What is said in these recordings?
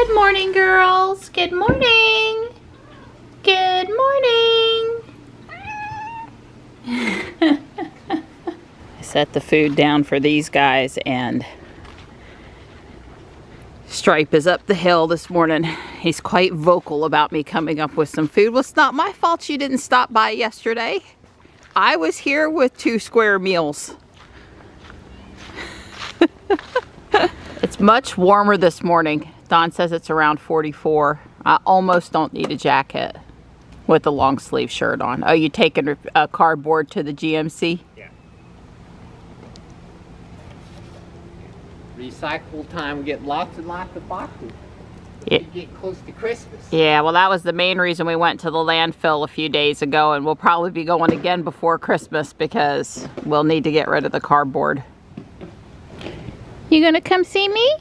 Good morning, girls. Good morning. Good morning. I set the food down for these guys, and Stripe is up the hill this morning. He's quite vocal about me coming up with some food. Well, it's not my fault you didn't stop by yesterday. I was here with 2 square meals. It's much warmer this morning. Don says it's around 44. I almost don't need a jacket with a long sleeve shirt on. Oh, you taking a cardboard to the GMC? Yeah. Recycle time, we get lots and lots of boxes. We get close to Christmas. Yeah, well, that was the main reason we went to the landfill a few days ago, and we'll probably be going again before Christmas because we'll need to get rid of the cardboard. You gonna come see me?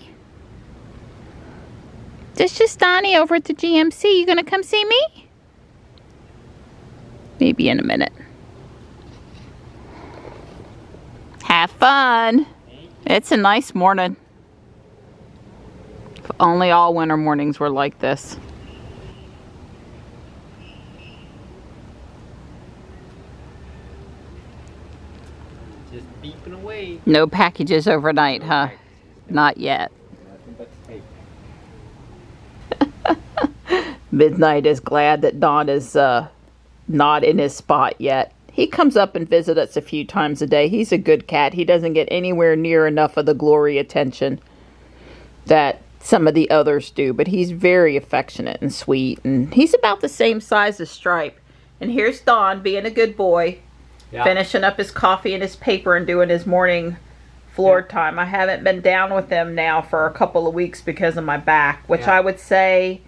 This is just Donnie over at the GMC. You gonna come see me? Maybe in a minute. Have fun. It's a nice morning. If only all winter mornings were like this. Just beeping away. No packages overnight, huh? Not yet. Nothing but tape. Midnight is glad that Don is not in his spot yet. He comes up and visits us a few times a day. He's a good cat. He doesn't get anywhere near enough of the glory attention that some of the others do, but he's very affectionate and sweet, and he's about the same size as Stripe. And here's Don being a good boy, finishing up his coffee and his paper and doing his morning floor time. I haven't been down with him now for a couple of weeks because of my back, which I would say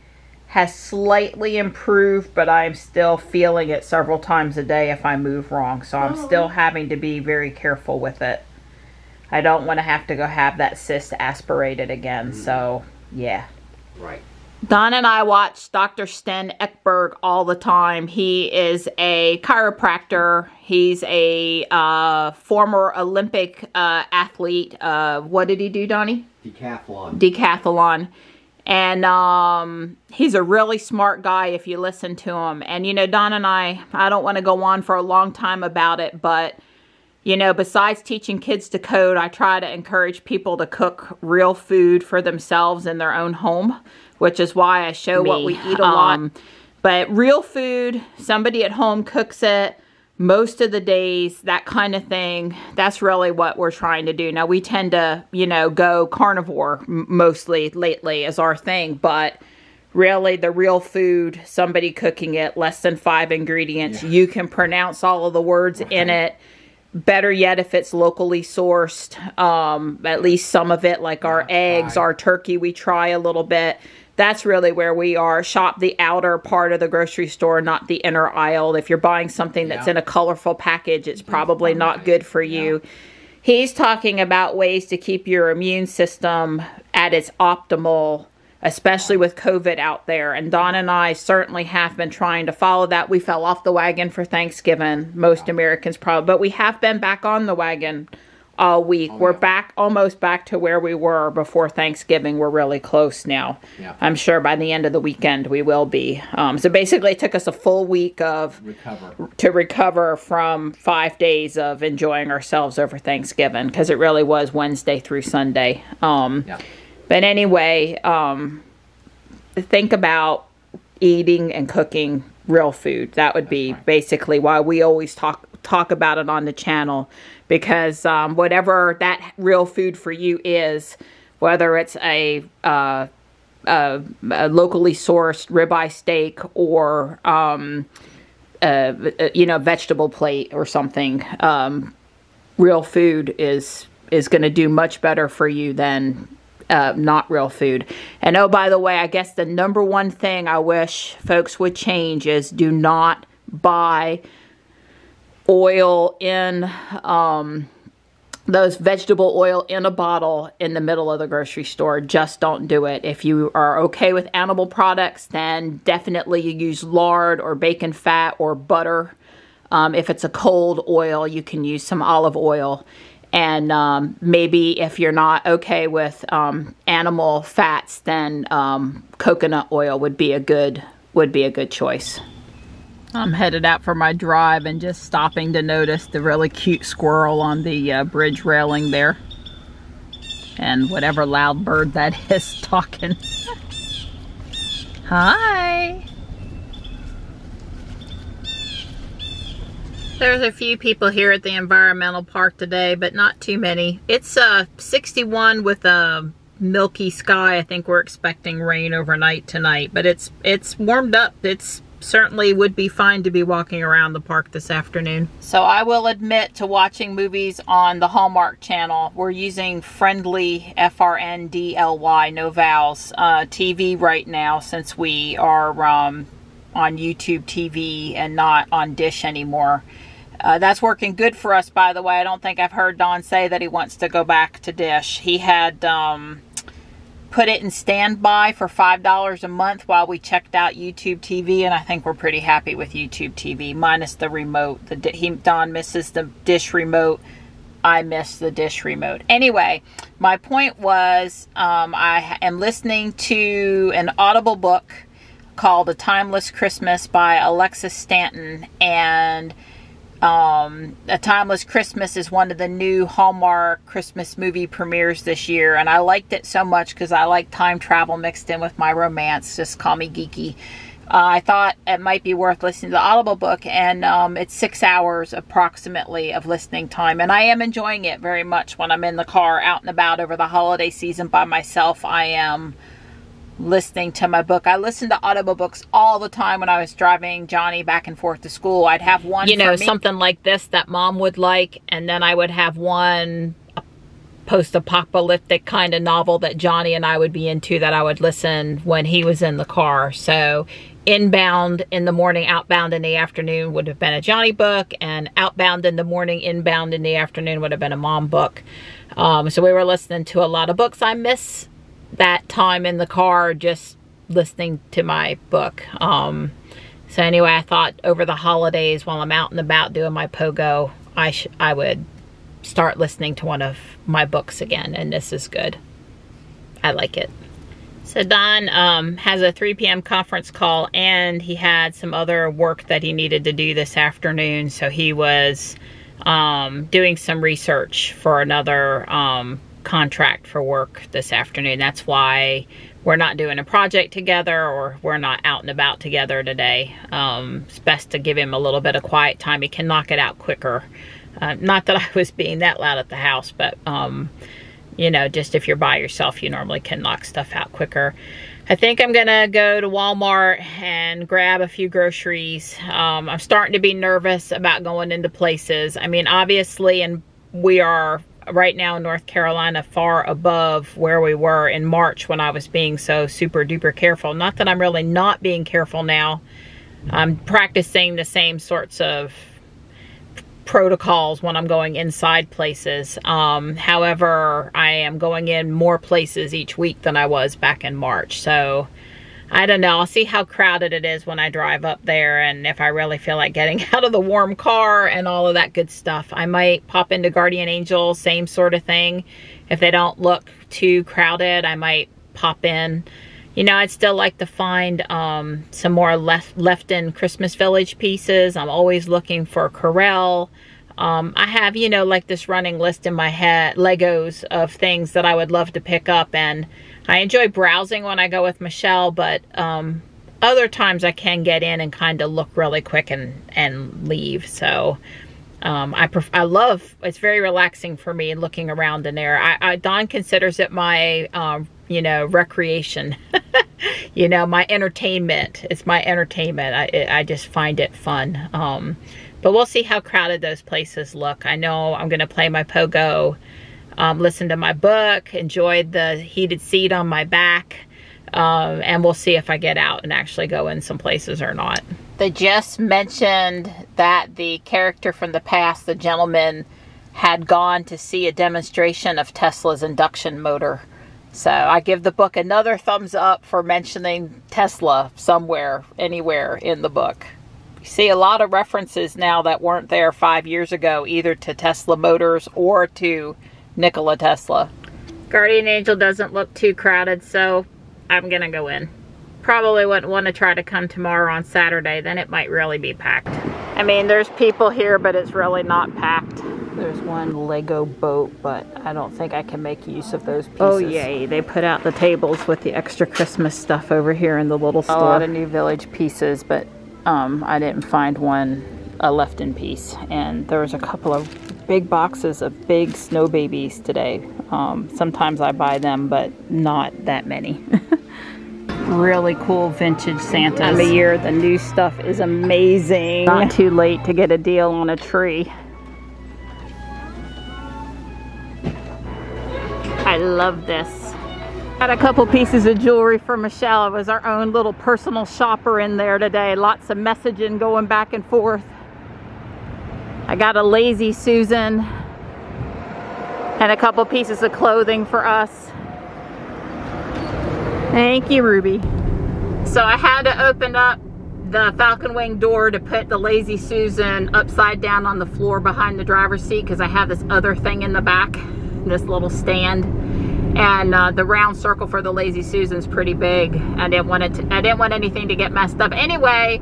has slightly improved, but I'm still feeling it several times a day if I move wrong. So I'm still having to be very careful with it. I don't want to have to go have that cyst aspirated again. So, yeah. Right. Don and I watch Dr. Sten Ekberg all the time. He is a chiropractor. He's a former Olympic athlete. What did he do, Donnie? Decathlon. Decathlon. And he's a really smart guy if you listen to him. And, you know, Don and I don't want to go on for a long time about it, but, you know, besides teaching kids to code, I try to encourage people to cook real food for themselves in their own home, which is why I show what we eat a lot. But real food, somebody at home cooks it most of the days, that kind of thing. That's really what we're trying to do. Now, we tend to, you know, go carnivore mostly lately as our thing, but really the real food, somebody cooking it, less than 5 ingredients. You can pronounce all of the words in it. Better yet, if it's locally sourced, at least some of it, like our eggs, our turkey, we try a little bit. That's really where we are. Shop the outer part of the grocery store, not the inner aisle. If you're buying something that's in a colorful package, it's probably not good for you. He's talking about ways to keep your immune system at its optimal, especially with COVID out there. And Don and I certainly have been trying to follow that. We fell off the wagon for Thanksgiving. Most Americans probably, but we have been back on the wagon all week. We're back, almost back to where we were before Thanksgiving. We're really close now. I'm sure by the end of the weekend we will be. So basically it took us a full week of to recover from 5 days of enjoying ourselves over Thanksgiving, because it really was Wednesday through Sunday. But anyway, think about eating and cooking real food. That would be basically why we always talk about it on the channel, because whatever that real food for you is, whether it's a locally sourced ribeye steak or you know, vegetable plate or something, real food is going to do much better for you than not real food. And oh, by the way, I guess the #1 thing I wish folks would change is do not buy oil in those vegetable oil in a bottle in the middle of the grocery store. Just don't do it. If you are okay with animal products, then definitely you use lard or bacon fat or butter. If it's a cold oil, you can use some olive oil. And maybe if you're not okay with animal fats, then coconut oil would be a good choice. I'm headed out for my drive and just stopping to notice the really cute squirrel on the bridge railing there. And whatever loud bird that is talking. Hi! There's a few people here at the environmental park today, but not too many. It's 61 with a milky sky. I think we're expecting rain overnight tonight, but it's warmed up. It's certainly would be fine to be walking around the park this afternoon. So I will admit to watching movies on the Hallmark Channel. We're using Friendly, FRNDLY, no vowels, TV right now, since we are on YouTube TV and not on Dish anymore. That's working good for us, by the way. I don't think I've heard Don say that he wants to go back to Dish. He had put it in standby for $5 a month while we checked out YouTube TV, and I think we're pretty happy with YouTube TV, minus the remote. Don misses the Dish remote. I miss the Dish remote. Anyway, my point was I am listening to an Audible book called A Timeless Christmas by Alexis Stanton, and A Timeless Christmas is one of the new Hallmark Christmas movie premieres this year, and I liked it so much because I like time travel mixed in with my romance. Just call me geeky. I thought it might be worth listening to the Audible book, and it's 6 hours approximately of listening time, and I am enjoying it very much when I'm in the car out and about over the holiday season by myself. I am listening to my book. I listened to audiobooks all the time when I was driving Johnny back and forth to school. I'd have one, you know, something like this that Mom would like, and then I would have one post-apocalyptic kind of novel that Johnny and I would be into that I would listen when he was in the car. So inbound in the morning, outbound in the afternoon would have been a Johnny book, and outbound in the morning, inbound in the afternoon would have been a Mom book. So we were listening to a lot of books. I miss that time in the car just listening to my book. So anyway, I thought over the holidays while I'm out and about doing my pogo, I would start listening to one of my books again, and this is good. I like it. So Don has a 3 p.m. conference call, and he had some other work that he needed to do this afternoon, so he was doing some research for another contract for work this afternoon. That's why we're not doing a project together, or we're not out and about together today. It's best to give him a little bit of quiet time. He can knock it out quicker. Not that I was being that loud at the house, but you know, just if you're by yourself, you normally can knock stuff out quicker. I think I'm gonna go to Walmart and grab a few groceries. I'm starting to be nervous about going into places. I mean, obviously, and we are right now in North Carolina far above where we were in March when I was being so super duper careful. Not that I'm really not being careful now. I'm practicing the same sorts of protocols when I'm going inside places. However, I am going in more places each week than I was back in March. So I don't know. I'll see how crowded it is when I drive up there, and if I really feel like getting out of the warm car and all of that good stuff. I might pop into Guardian Angel, same sort of thing. If they don't look too crowded, I might pop in. You know, I'd still like to find some more left-in Christmas Village pieces. I'm always looking for Corel. I have, you know, like this running list in my head, Legos of things that I would love to pick up, and I enjoy browsing when I go with Michelle, but other times I can get in and kind of look really quick and leave. So I love, it's very relaxing for me looking around in there. Don considers it my, you know, recreation, you know, my entertainment. It's my entertainment. I just find it fun. But we'll see how crowded those places look. I know I'm going to play my pogo, listen to my book, enjoy the heated seat on my back, and we'll see if I get out and actually go in some places or not. They just mentioned that the character from the past, the gentleman, had gone to see a demonstration of Tesla's induction motor. So I give the book another thumbs up for mentioning Tesla somewhere, anywhere in the book. You see a lot of references now that weren't there 5 years ago, either to Tesla Motors or to Nikola Tesla. Guardian Angel doesn't look too crowded, so I'm gonna go in. Probably wouldn't want to try to come tomorrow on Saturday, then it might really be packed. I mean, there's people here, but it's really not packed. There's one Lego boat, but I don't think I can make use of those pieces. Oh yay, they put out the tables with the extra Christmas stuff over here in the little store. A lot of new Village pieces, but I didn't find one left in piece. And there was a couple of big boxes of big snow babies today. Sometimes I buy them, but not that many. Really cool vintage Santas. Time of year, the new stuff is amazing. Not too late to get a deal on a tree. I love this. Got a couple pieces of jewelry for Michelle. It was our own little personal shopper in there today. Lots of messaging going back and forth. I got a Lazy Susan and a couple pieces of clothing for us. Thank you, Ruby. So I had to open up the Falcon Wing door to put the Lazy Susan upside down on the floor behind the driver's seat because I have this other thing in the back, this little stand. And the round circle for the Lazy Susan's pretty big. I didn't want anything to get messed up. Anyway,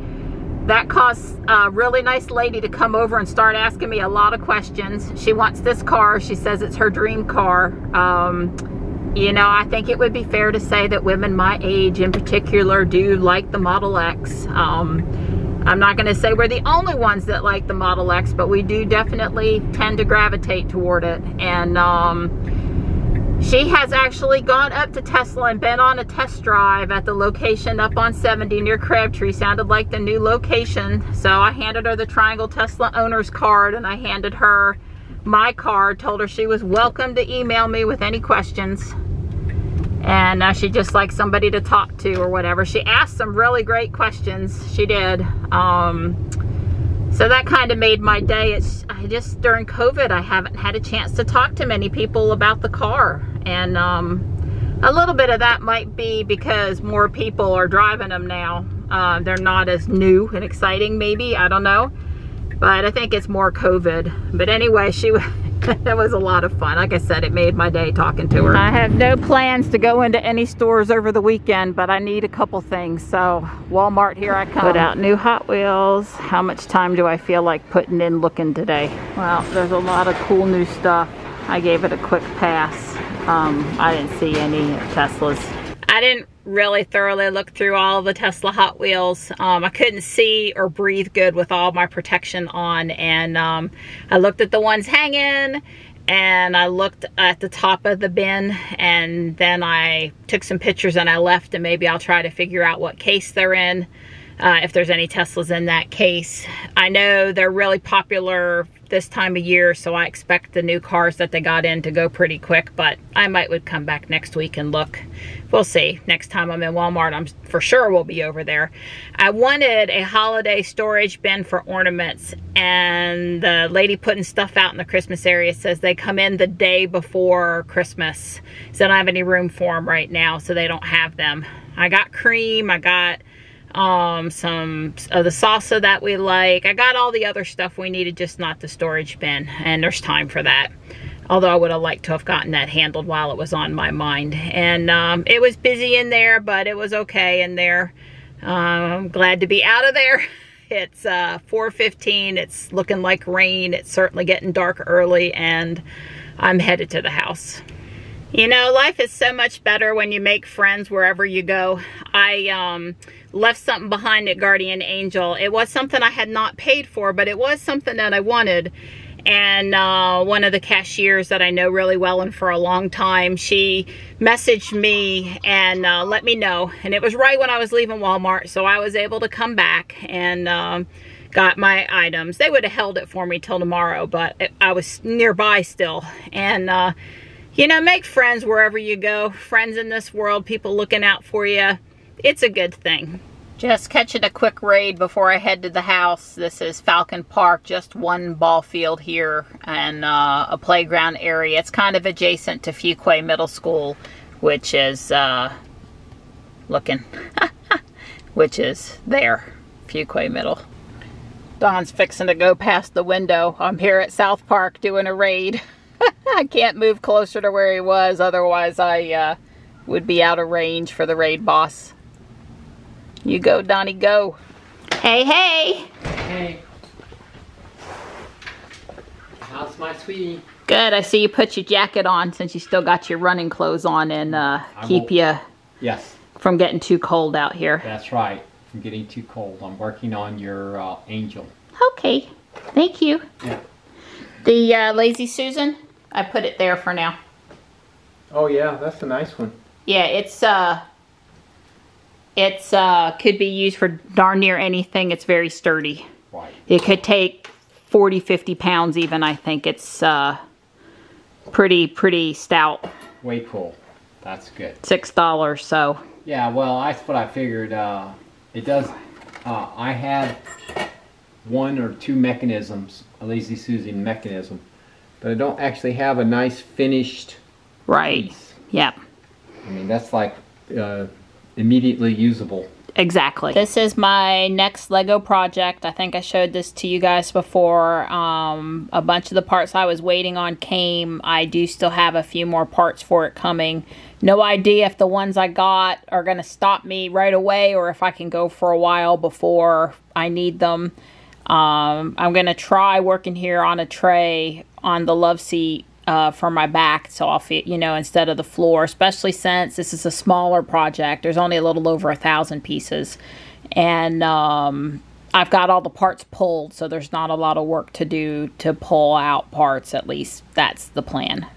that caused a really nice lady to come over and start asking me a lot of questions. She wants this car. She says it's her dream car. You know, I think it would be fair to say that women my age in particular do like the Model X. I'm not going to say we're the only ones that like the Model X, but we do definitely tend to gravitate toward it. And she has actually gone up to Tesla and been on a test drive at the location up on 70 near Crabtree. Sounded like the new location. So I handed her the Triangle Tesla owner's card, and I handed her my card, told her she was welcome to email me with any questions. And she just likes somebody to talk to or whatever. She asked some really great questions. She did. So that kind of made my day. I just, during COVID, I haven't had a chance to talk to many people about the car. And a little bit of that might be because more people are driving them now. They're not as new and exciting, maybe. I don't know. But I think it's more COVID. But anyway, that was a lot of fun. Like I said, it made my day talking to her. I have no plans to go into any stores over the weekend, but I need a couple things. So Walmart, here I come. Put out new Hot Wheels. How much time do I feel like putting in looking today? Well, there's a lot of cool new stuff. I gave it a quick pass. I didn't see any Teslas. I didn't really thoroughly look through all the Tesla Hot Wheels. I couldn't see or breathe good with all my protection on, and I looked at the ones hanging, and I looked at the top of the bin, and then I took some pictures and I left, and maybe I'll try to figure out what case they're in, if there's any Teslas in that case. I know they're really popular this time of year, so I expect the new cars that they got in to go pretty quick, but I would come back next week and look. We'll see. Next time I'm in Walmart, I'm for sure will be over there. I wanted a holiday storage bin for ornaments, and the lady putting stuff out in the Christmas area says they come in the day before Christmas. So I don't have any room for them right now, so they don't have them. I got cream, I got some of the salsa that we like. I got all the other stuff we needed, just not the storage bin, and there's time for that. Although I would have liked to have gotten that handled while it was on my mind. And it was busy in there, but it was okay in there. I'm glad to be out of there. It's 4:15. It's looking like rain. It's certainly getting dark early, and I'm headed to the house. You know, life is so much better when you make friends wherever you go. I left something behind at Guardian Angel. It was something I had not paid for, but it was something that I wanted. And one of the cashiers that I know really well and for a long time, she messaged me and let me know. And it was right when I was leaving Walmart, so I was able to come back and got my items. They would have held it for me till tomorrow, but I was nearby still. And you know, make friends wherever you go. Friends in this world, people looking out for you. It's a good thing. Just catching a quick raid before I head to the house. This is Falcon Park, just one ball field here and a playground area. It's kind of adjacent to Fuquay Middle School, which is which is there, Fuquay Middle. Don's fixing to go past the window. I'm here at South Park doing a raid. I can't move closer to where he was, otherwise I would be out of range for the raid boss. You go, Donnie, go. Hey, hey! Hey. How's my sweetie? Good, I see you put your jacket on since you still got your running clothes on and keep you from getting too cold out here. That's right, from getting too cold. I'm working on your angel. Okay, thank you. Yeah. The Lazy Susan, I put it there for now. Oh yeah, that's a nice one. Yeah, it's could be used for darn near anything. It's very sturdy. Right. It could take 40, 50 pounds even, I think. It's pretty stout. Way cool. That's good. $6, so. Yeah, well, that's what I figured. It does, I had 1 or 2 mechanisms, a Lazy Susan mechanism, but I don't actually have a nice finished piece. Yep. I mean, that's like immediately usable. Exactly. This is my next Lego project. I think I showed this to you guys before. A bunch of the parts I was waiting on came. I do still have a few more parts for it coming. No idea if the ones I got are going to stop me right away or if I can go for a while before I need them. I'm going to try working here on a tray on the love seat for my back, so I'll fit, you know, instead of the floor, especially since this is a smaller project. There's only a little over 1,000 pieces, and I've got all the parts pulled, so there's not a lot of work to do to pull out parts. At least that's the plan.